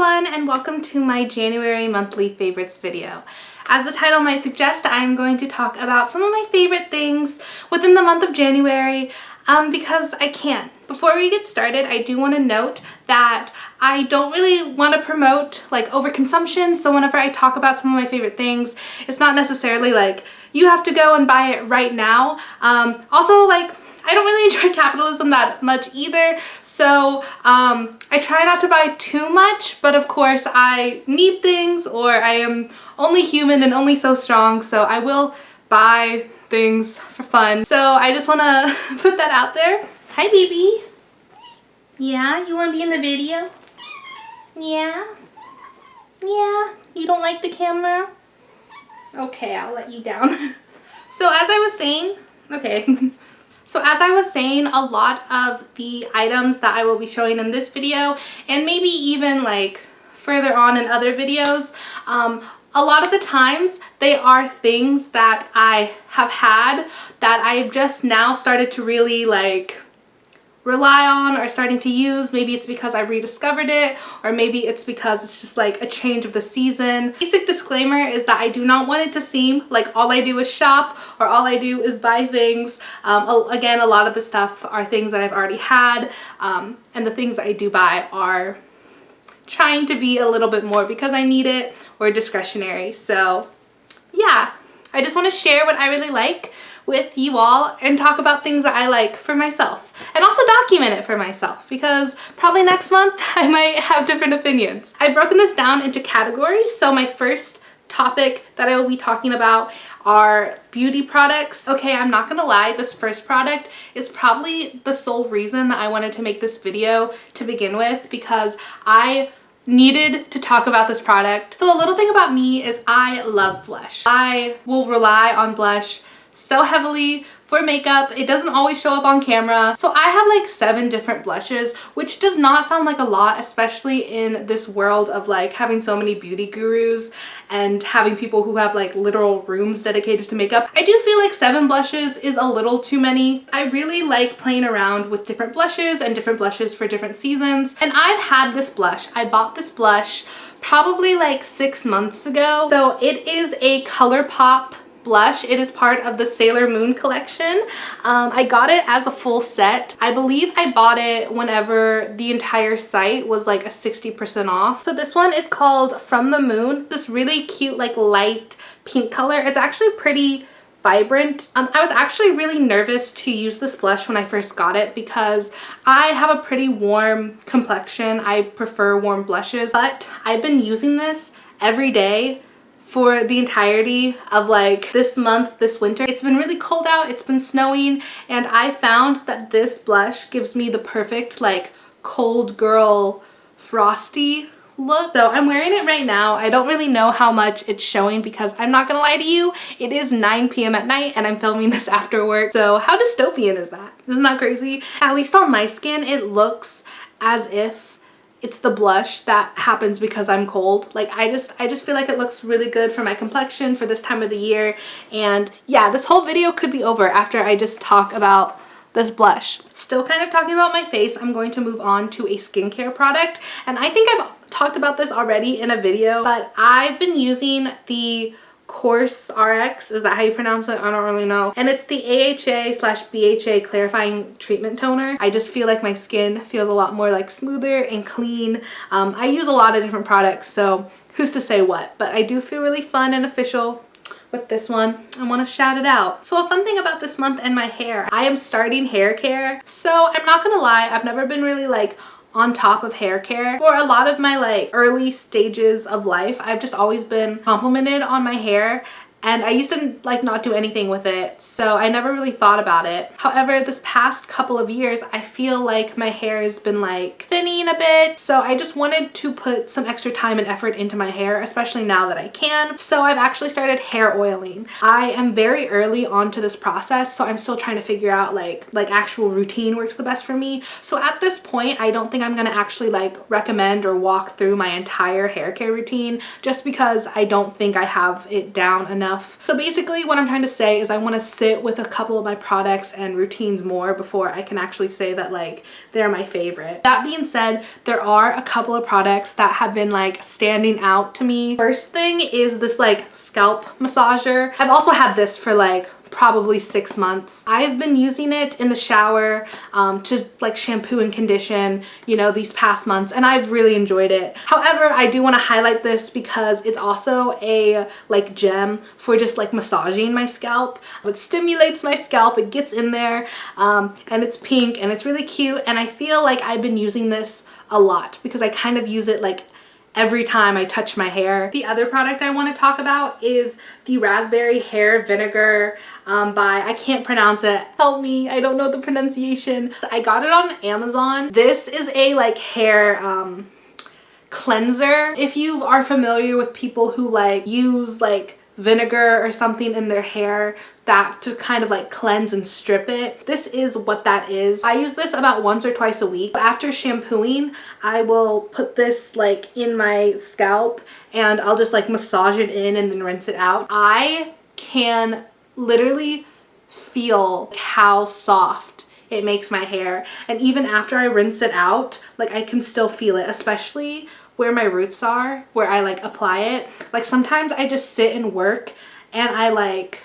everyone, and welcome to my January monthly favorites video. As the title might suggest, I'm going to talk about some of my favorite things within the month of January because I can. Before we get started, I do want to note that I don't really want to promote like overconsumption, so whenever I talk about some of my favorite things, it's not necessarily like you have to go and buy it right now. Also, like, I don't really enjoy capitalism that much either, so I try not to buy too much, but of course I need things, or I am only human and only so strong, so I will buy things for fun. So I just want to put that out there. Hi, baby. Yeah, you want to be in the video? Yeah? Yeah? You don't like the camera? Okay, I'll let you down. So as I was saying, So as I was saying, a lot of the items that I will be showing in this video, and maybe even like further on in other videos, a lot of the times they are things that I have had that I've just now started to really like rely on or starting to use. Maybe it's because I rediscovered it, or maybe it's because it's just like a change of the season. Basic disclaimer is that I do not want it to seem like all I do is shop or all I do is buy things. Again, a lot of the stuff are things that I've already had, and the things that I do buy are trying to be a little bit more because I need it or discretionary. So yeah, I just want to share what I really like with you all and talk about things that I like for myself, and also document it for myself because probably next month I might have different opinions. I've broken this down into categories. So my first topic that I will be talking about are beauty products. Okay, I'm not gonna lie, this first product is probably the sole reason that I wanted to make this video to begin with, because I needed to talk about this product. So a little thing about me is I love blush. I will rely on blush so heavily for makeup. It doesn't always show up on camera. So I have like 7 different blushes, which does not sound like a lot, especially in this world of like having so many beauty gurus and having people who have like literal rooms dedicated to makeup. I do feel like 7 blushes is a little too many. I really like playing around with different blushes and different blushes for different seasons. And I've had this blush. I bought this blush probably like 6 months ago. So it is a ColourPop blush. It is part of the Sailor Moon collection. I got it as a full set. I believe I bought it whenever the entire site was like a 60% off. So this one is called From the Moon. This really cute like light pink color. It's actually pretty vibrant. I was actually really nervous to use this blush when I first got it because I have a pretty warm complexion. I prefer warm blushes, but I've been using this every day for the entirety of like this month, this winter. It's been really cold out, it's been snowing, and I found that this blush gives me the perfect like cold girl frosty look. So I'm wearing it right now. I don't really know how much it's showing because I'm not gonna lie to you, it is 9 p.m. at night and I'm filming this after work. So how dystopian is that? Isn't that crazy? At least on my skin, it looks as if it's the blush that happens because I'm cold. Like I just feel like it looks really good for my complexion for this time of the year. And yeah, this whole video could be over after I just talk about this blush. Still kind of talking about my face, I'm going to move on to a skincare product. And I think I've talked about this already in a video, but I've been using the COSRX, is that how you pronounce it? I don't really know. And it's the AHA/BHA clarifying treatment toner. I just feel like my skin feels a lot more like smoother and clean. I use a lot of different products, so who's to say what, but I do feel really fun and official with this one. I want to shout it out. So a fun thing about this month and my hair, I am starting hair care. So I'm not gonna lie, I've never been really like on top of hair care. For a lot of my like early stages of life, I've just always been complimented on my hair, and I used to like not do anything with it, so I never really thought about it. However, this past couple of years, I feel like my hair has been like thinning a bit, so I just wanted to put some extra time and effort into my hair, especially now that I can. So I've actually started hair oiling. I am very early onto this process, so I'm still trying to figure out like actual routine works the best for me. So at this point, I don't think I'm gonna actually like recommend or walk through my entire hair care routine, just because I don't think I have it down enough enough. So basically what I'm trying to say is I want to sit with a couple of my products and routines more before I can actually say that like they're my favorite. That being said, there are a couple of products that have been like standing out to me. First thing is this like scalp massager. I've also had this for like probably 6 months. I've been using it in the shower to like shampoo and condition, you know, these past months, and I've really enjoyed it. However, I do want to highlight this because it's also a like gem for just like massaging my scalp. It stimulates my scalp, it gets in there, and it's pink and it's really cute, and I feel like I've been using this a lot because I kind of use it like every time I touch my hair. The other product I want to talk about is the raspberry hair vinegar by, I can't pronounce it, help me, I don't know the pronunciation. I got it on Amazon. This is a like hair cleanser. If you are familiar with people who like use like vinegar or something in their hair that to kind of like cleanse and strip it, this is what that is. I use this about once or twice a week. After shampooing, I will put this like in my scalp and I'll just like massage it in and then rinse it out. I can literally feel how soft it makes my hair, and even after I rinse it out, like I can still feel it, especially where my roots are, where I like apply it. Like sometimes I just sit and work and I like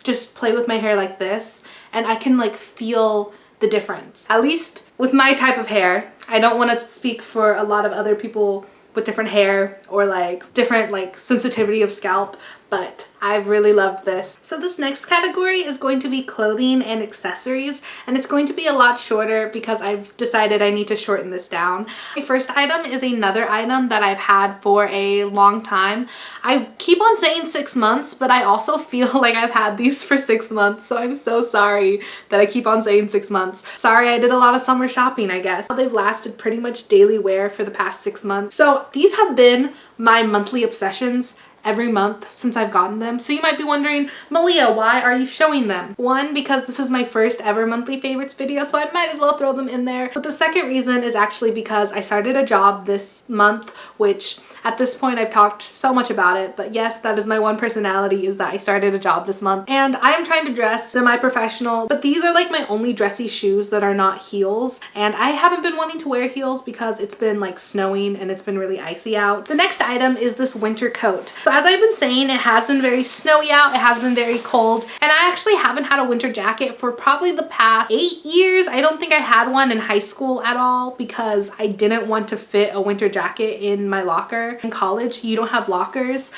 just play with my hair like this, and I can like feel the difference. At least with my type of hair. I don't want to speak for a lot of other people with different hair or like different like sensitivity of scalp, but I've really loved this. So this next category is going to be clothing and accessories, and it's going to be a lot shorter because I've decided I need to shorten this down. My first item is another item that I've had for a long time. I keep on saying 6 months, but I also feel like I've had these for 6 months, so I'm so sorry that I keep on saying 6 months. Sorry, I did a lot of summer shopping, I guess. They've lasted pretty much daily wear for the past 6 months. So these have been my monthly obsessions every month since I've gotten them. So you might be wondering, Malia, why are you showing them? One, because this is my first ever monthly favorites video, so I might as well throw them in there. But the second reason is actually because I started a job this month, which at this point I've talked so much about it, but yes, that is my one personality, is that I started a job this month. And I am trying to dress semi-professional, but these are like my only dressy shoes that are not heels. And I haven't been wanting to wear heels because it's been like snowing and it's been really icy out. The next item is this winter coat. So as I've been saying, it has been very snowy out, it has been very cold, and I actually haven't had a winter jacket for probably the past 8 years. I don't think I had one in high school at all because I didn't want to fit a winter jacket in my locker. In college, you don't have lockers,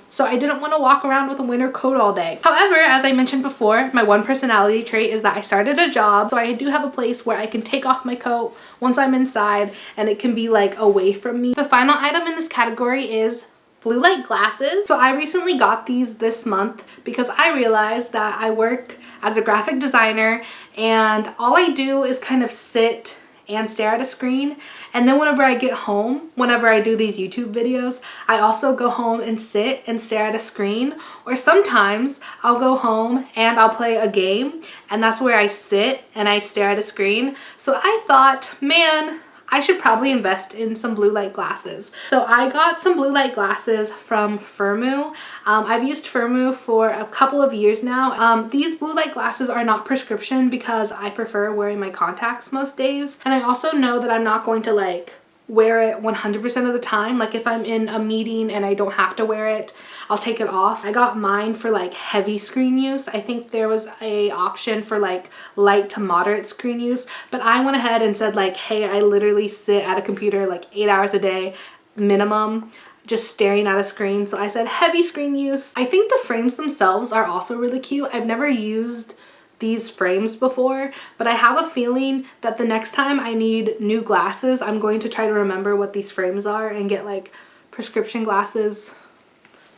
so I didn't want to walk around with a winter coat all day. However, as I mentioned before, my one personality trait is that I started a job, so I do have a place where I can take off my coat once I'm inside and it can be like away from me. The final item in this category is blue light glasses. So I recently got these this month because I realized that I work as a graphic designer and all I do is kind of sit and stare at a screen, and then whenever I get home, whenever I do these YouTube videos, I also go home and sit and stare at a screen, or sometimes I'll go home and I'll play a game, and that's where I sit and I stare at a screen. So I thought, man, I should probably invest in some blue light glasses. So I got some blue light glasses from Firmoo. I've used Firmoo for a couple of years now. These blue light glasses are not prescription because I prefer wearing my contacts most days. And I also know that I'm not going to like wear it 100% of the time. Like if I'm in a meeting and I don't have to wear it, I'll take it off. I got mine for like heavy screen use. I think there was a option for like light to moderate screen use, but I went ahead and said like, hey, I literally sit at a computer like 8 hours a day minimum, just staring at a screen. So I said heavy screen use. I think the frames themselves are also really cute. I've never used these frames before, but I have a feeling that the next time I need new glasses, I'm going to try to remember what these frames are and get like prescription glasses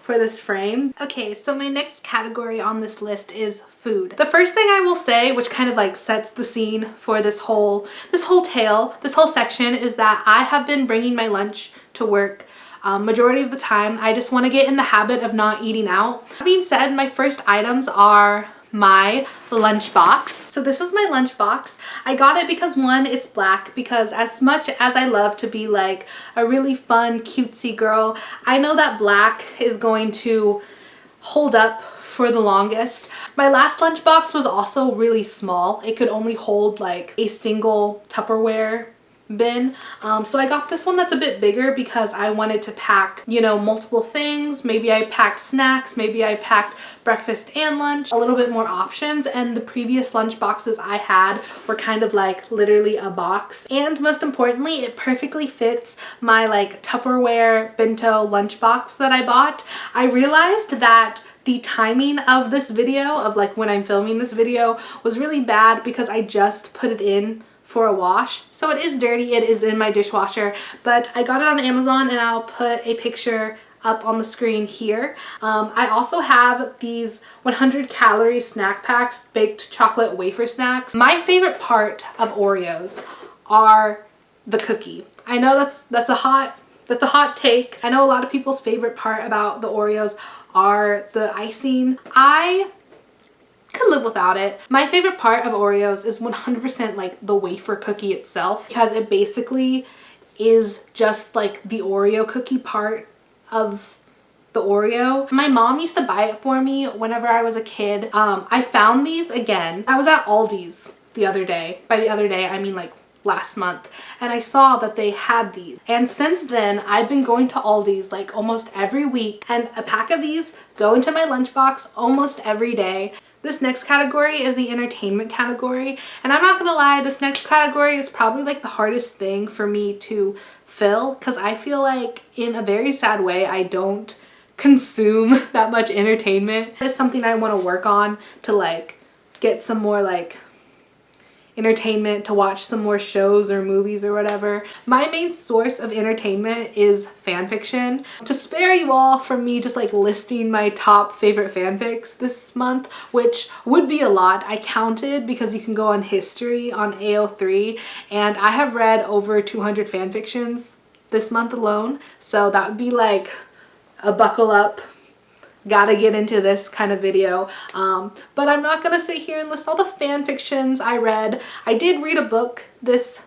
for this frame. Okay, so my next category on this list is food. The first thing I will say, which kind of like sets the scene for this whole section, is that I have been bringing my lunch to work majority of the time. I just want to get in the habit of not eating out. That being said, my first items are my lunchbox. So this is my lunchbox. I got it because one, it's black, because as much as I love to be like a really fun cutesy girl, I know that black is going to hold up for the longest. My last lunchbox was also really small. It could only hold like a single Tupperware bin. So I got this one that's a bit bigger because I wanted to pack, you know, multiple things. Maybe I packed snacks, maybe I packed breakfast and lunch, a little bit more options. And the previous lunch boxes I had were kind of like literally a box. And most importantly, it perfectly fits my like Tupperware bento lunchbox that I bought. I realized that the timing of this video, of like when I'm filming this video, was really bad because I just put it in for a wash. So it is dirty, it is in my dishwasher, but I got it on Amazon and I'll put a picture up on the screen here. I also have these 100 calorie snack packs, baked chocolate wafer snacks. My favorite part of Oreos are the cookie. I know that's a hot take. I know a lot of people's favorite part about the Oreos are the icing. I could live without it. My favorite part of Oreos is 100% like the wafer cookie itself, because it basically is just like the Oreo cookie part of the Oreo. My mom used to buy it for me whenever I was a kid. I found these again. I was at Aldi's the other day. By the other day, I mean like last month, and I saw that they had these, and since then I've been going to Aldi's like almost every week, and a pack of these go into my lunchbox almost every day. This next category is the entertainment category, and I'm not gonna lie, this next category is probably like the hardest thing for me to fill, because I feel like in a very sad way I don't consume that much entertainment. It's something I want to work on to like get some more like entertainment, to watch some more shows or movies or whatever. My main source of entertainment is fan fiction. To spare you all from me just like listing my top favorite fanfics this month, which would be a lot, I counted because you can go on history on AO3, and I have read over 200 fanfictions this month alone, so that would be like a buckle up, gotta get into this kind of video. But I'm not gonna sit here and list all the fan fictions I read. I did read a book this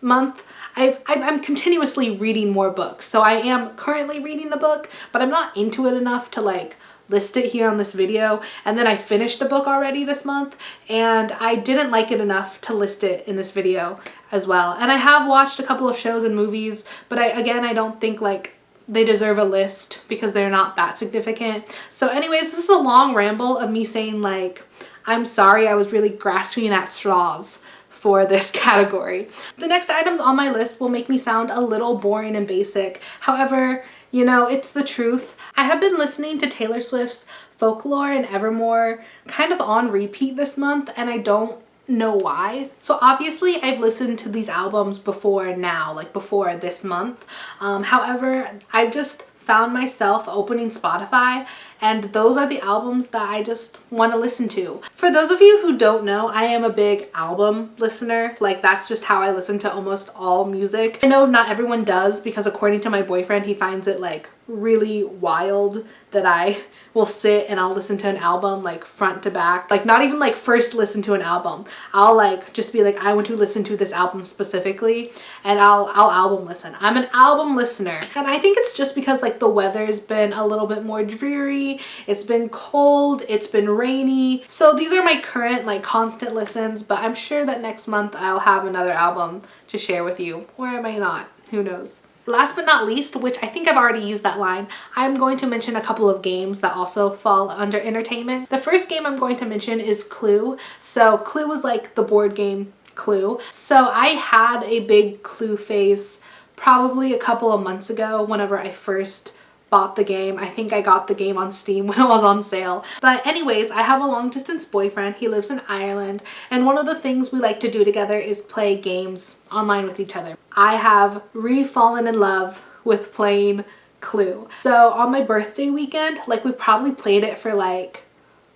month. I'm continuously reading more books, so I am currently reading the book, but I'm not into it enough to like list it here on this video. And then I finished a book already this month, and I didn't like it enough to list it in this video as well. And I have watched a couple of shows and movies, but I don't think like they deserve a list because they're not that significant. So anyways, this is a long ramble of me saying like, I'm sorry I was really grasping at straws for this category. The next items on my list will make me sound a little boring and basic. However, you know, it's the truth. I have been listening to Taylor Swift's Folklore and Evermore kind of on repeat this month, and I don't know why. So obviously I've listened to these albums before now, like before this month. However, I've just found myself opening Spotify, and those are the albums that I just want to listen to. For those of you who don't know, I am a big album listener. Like that's just how I listen to almost all music. I know not everyone does, because according to my boyfriend, he finds it like really wild that I will sit and I'll listen to an album like front to back, like not even like first listen to an album. I'll like just be like, I want to listen to this album specifically, and I'll album listen. I'm an album listener, and I think it's just because like the weather's been a little bit more dreary, it's been cold, it's been rainy. So these are my current like constant listens, but I'm sure that next month I'll have another album to share with you, or I might not, who knows. Last but not least, which I think I've already used that line, I'm going to mention a couple of games that also fall under entertainment. The first game I'm going to mention is Clue. So Clue was like the board game Clue. So I had a big Clue phase probably a couple of months ago whenever I first bought the game. I think I got the game on Steam when it was on sale. But anyways, I have a long distance boyfriend. He lives in Ireland, and one of the things we like to do together is play games online with each other. I have re-fallen in love with playing Clue. So on my birthday weekend, like we probably played it for like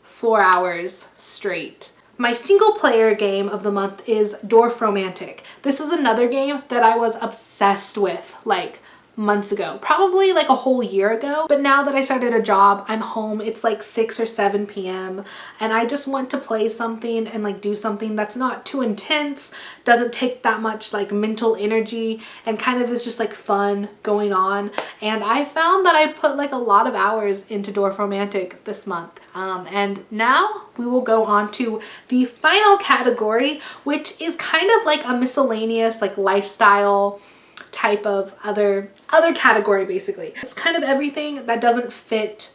4 hours straight. My single player game of the month is Dorfromantik. This is another game that I was obsessed with like months ago, probably like a whole year ago. But now that I started a job, I'm home, it's like 6 or 7 p.m. and I just want to play something and like do something that's not too intense, doesn't take that much like mental energy, and kind of is just like fun going on. And I found that I put like a lot of hours into Dorfromantik this month. And now we will go on to the final category, which is kind of like a miscellaneous like lifestyle type of other category. Basically, it's kind of everything that doesn't fit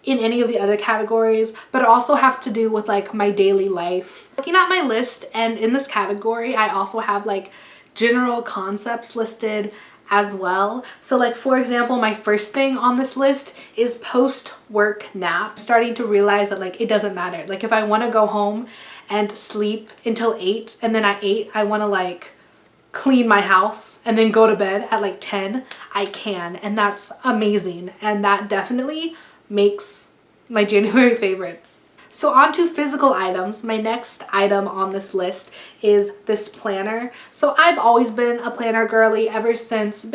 in any of the other categories, but also have to do with like my daily life. Looking at my list, and in this category I also have like general concepts listed as well. So like, for example, my first thing on this list is post-work nap. I'm starting to realize that like it doesn't matter. Like if I want to go home and sleep until 8 and then at 8 I want to like clean my house and then go to bed at like 10, I can, and that's amazing, and that definitely makes my January favorites. So on to physical items. My next item on this list is this planner. So I've always been a planner girly ever since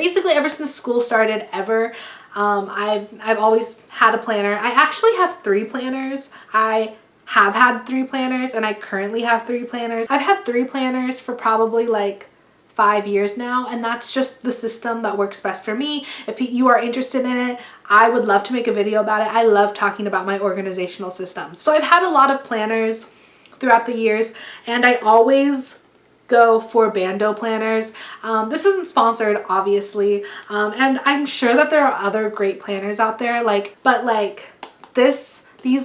school started ever. I've always had a planner. I actually have 3 planners. I have had 3 planners and I currently have 3 planners. I've had 3 planners for probably like 5 years now, and that's just the system that works best for me. If you are interested in it, I would love to make a video about it. I love talking about my organizational systems. So I've had a lot of planners throughout the years, and I always go for Bando planners. This isn't sponsored, obviously, and I'm sure that there are other great planners out there, but these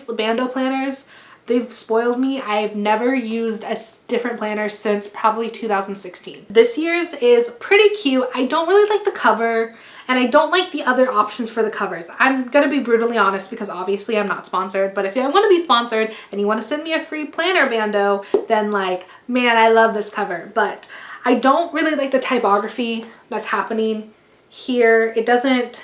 Bando planners, they've spoiled me. I've never used a different planner since probably 2016. This year's is pretty cute. I don't really like the cover, and I don't like the other options for the covers. I'm gonna be brutally honest because obviously I'm not sponsored, but if I want to be sponsored and you want to send me a free planner, Bando, then like, man, I love this cover. But I don't really like the typography that's happening here. It doesn't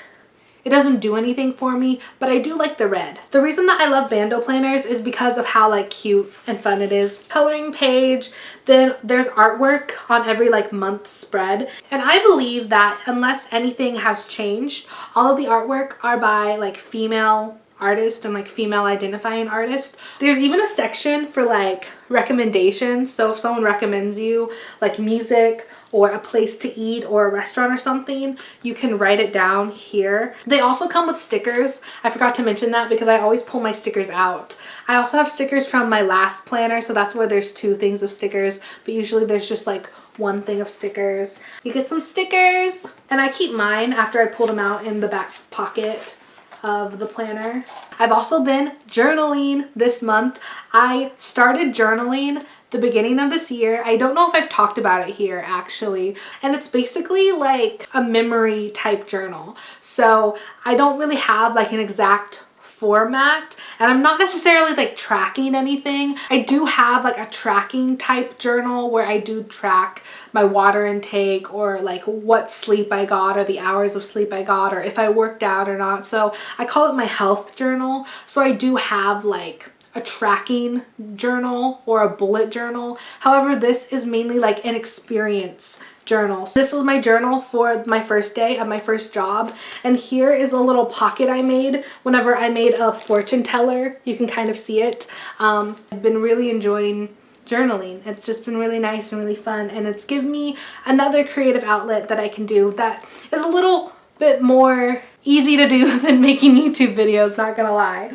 do anything for me, but I do like the red. The reason that I love Bando planners is because of how like cute and fun it is. Coloring page, then there's artwork on every like month spread. And I believe that unless anything has changed, all of the artwork are by like female artists and like female identifying artists. There's even a section for like recommendations. So if someone recommends you like music or a place to eat or a restaurant or something, you can write it down here. They also come with stickers. I forgot to mention that because I always pull my stickers out. I also have stickers from my last planner, so that's where there's 2 things of stickers, but usually there's just like 1 thing of stickers. You get some stickers, and I keep mine after I pull them out in the back pocket of the planner. I've also been journaling this month. I started journaling the beginning of this year. I don't know if I've talked about it here actually, and it's basically like a memory type journal. So I don't really have like an exact format, and I'm not necessarily like tracking anything. I do have like a tracking type journal where I do track my water intake or like what sleep I got or the hours of sleep I got or if I worked out or not. So I call it my health journal. So I do have like a tracking journal or a bullet journal. However, this is mainly like an experience journal. So this was my journal for my first day of my first job, and here is a little pocket I made whenever I made a fortune teller. You can kind of see it. I've been really enjoying journaling. It's just been really nice and really fun, and it's given me another creative outlet that I can do that is a little bit more easy to do than making YouTube videos, not gonna lie.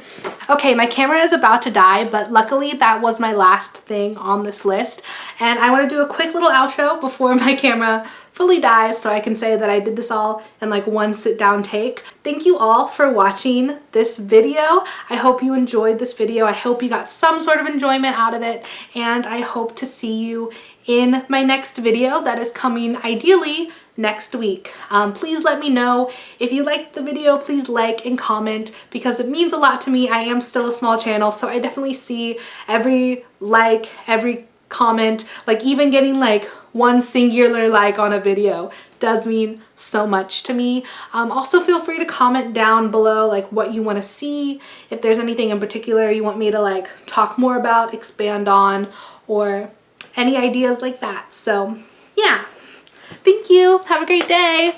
Okay, my camera is about to die, but luckily that was my last thing on this list, and I want to do a quick little outro before my camera fully dies so I can say that I did this all in like one sit down take. Thank you all for watching this video. I hope you enjoyed this video. I hope you got some sort of enjoyment out of it, and I hope to see you in my next video that is coming ideally next week. Please let me know if you liked the video. Please like and comment because it means a lot to me. I am still a small channel, so I definitely see every like, every comment, like even getting like 1 singular like on a video does mean so much to me. Also feel free to comment down below like what you want to see, if there's anything in particular you want me to like talk more about, expand on, or any ideas like that. So yeah. Thank you. Have a great day.